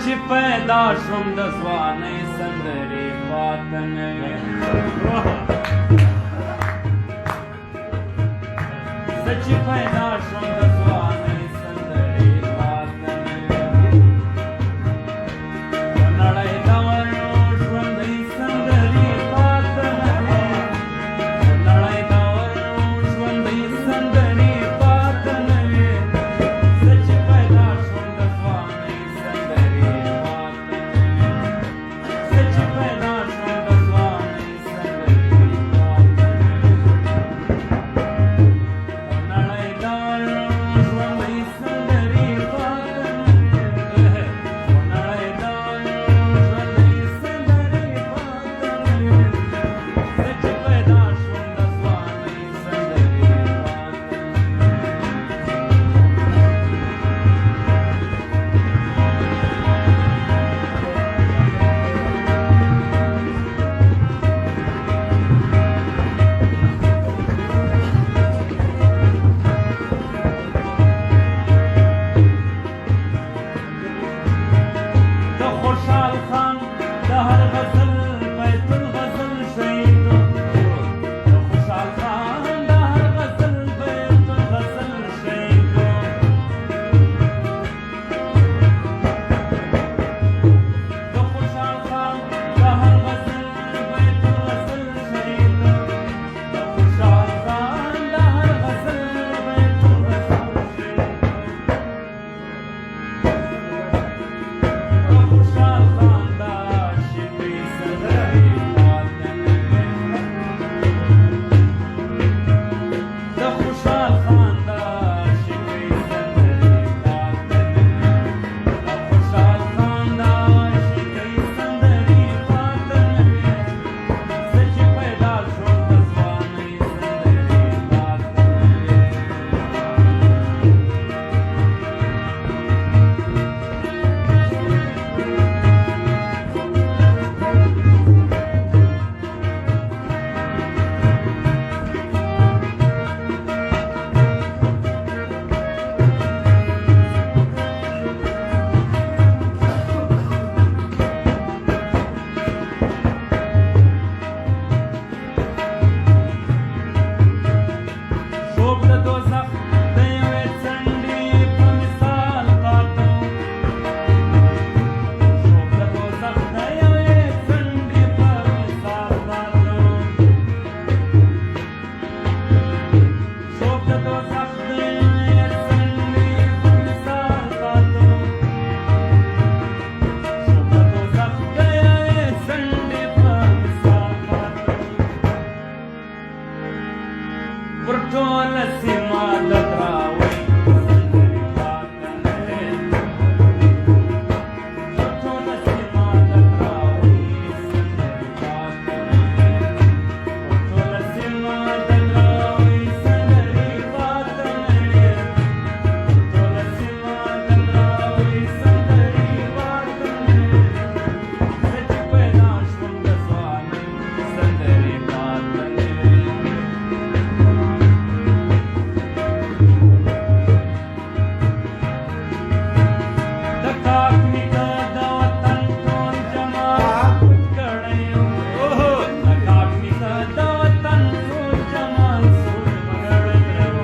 چې پیدا شوم د ځوانۍ سندرې پاته نه وې زه چې پیدا شوم د ځوانۍ سندرې پاته نه وې په نړۍ ډول ژوندۍ سندرې پاته نه وې په نړۍ ډول ژوندۍ سندرې پاته نه وې زه چې پیدا شوم د ځوانۍ سندرې پاته نه وې زه چې پیدا شوم د ځوانۍ سندرې پاته نه وې په نړۍ ډول ژوندۍ سندرې پاته نه وې په نړۍ ډول ژوندۍ سندرې پاته نه وې زه چې پیدا شوم د ځوانۍ سندرې پاته د خوشحال خان د هر غزل بیت الغزل شهید د خوشحال خان د هر غزل بیت الغزل شهید د خوشحال خان د هر غزل بیت الغزل شهید د خوشحال خان د هر غزل بیت الغزل شهید خوشحال خان دا شپې سندرې پاته نه وې د خوشحال خان دا شپې سندرې پاته نه وې د خوشحال خان دا شپې سندرې پاته نه وې زه چې پیدا شوم د ځوانۍ سندرې پاته نه وې خوب د دوزخ د یوې څنډې په مثال پاته خوب د دوزخ د یوې څنډې په مثال پاته خوب د دوزخ د یوې څنډې په مثال پاته خوب د دوزخ د یوې څنډې په مثال پاته پر ټوله سیمه د دراوۍ سندرې پاته نه وې پر ټوله سیمه د دراوۍ سندرې پاته نه وې پر ټوله سیمه د دراوۍ سندرې پاته نه وې پر ټوله سیمه د دراوۍ سندرې پاته نه وې زه چې پیدا شوم د ځوانۍ سندرې پاته نه وې د کاک نیکه د وطن ټول جمال سود کړی یم د کاک نیکه د وطن ټول جمال سود کړی یم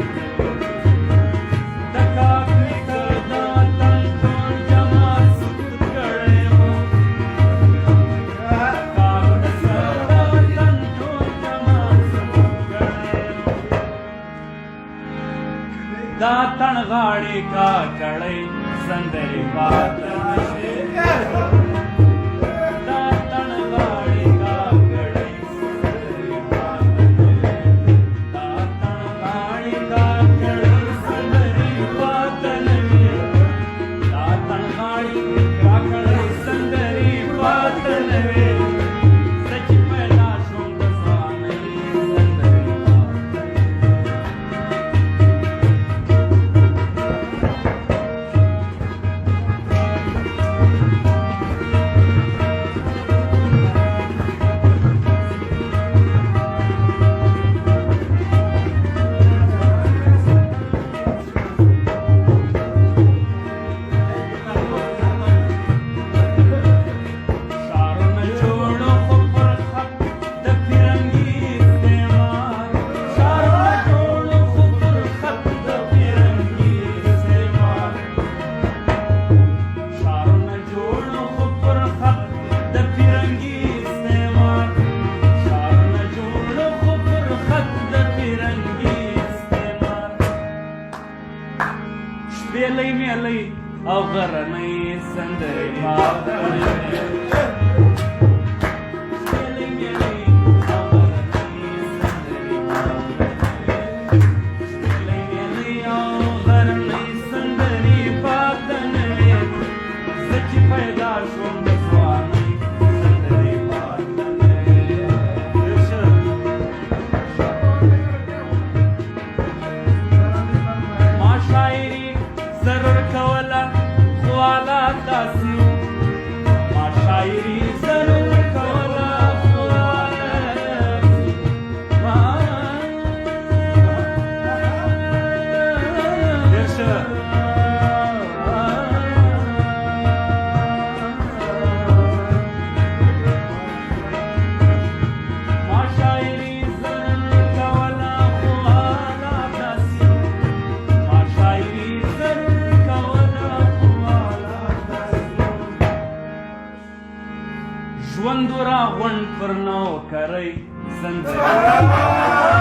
د کاک نیکه د وطن ټول جمال سود کړی یم د کاک نیکه د وطن ټول جمال سود کړی یم دا تڼ غاړې کا کړی سندرې پاته نه وې دا تڼ غاړې کا کړی سندرې پاته نه وې دا تڼ غاړې کا کړی سندرې پاته نه وې دا تڼ غاړې کا کړی سندرې پاته نه وې زه چې پیدا شوم د ځوانۍ سندرې پاته نه وې شپېلۍ میلۍ او غرنۍ سندرې ما وکړې شپېلۍ میلۍ او غرنۍ سندرې ما وکړې شپېلۍ میلۍ او غرنۍ سندرې پاته نه وې زه چې پیدا شوم د ځوانۍ سندرې پاته نه وې ما شاعري ضرور کوله خو حالات داسې وو ما شاعري ضرور کوله خو حالات ډېر ښه ما شاعري ضرور کوله خو حالات داسې وو ما شاعري ضرور کوله خو حالات داسې وو ژوند راغونډ پر نوکرۍ سندرې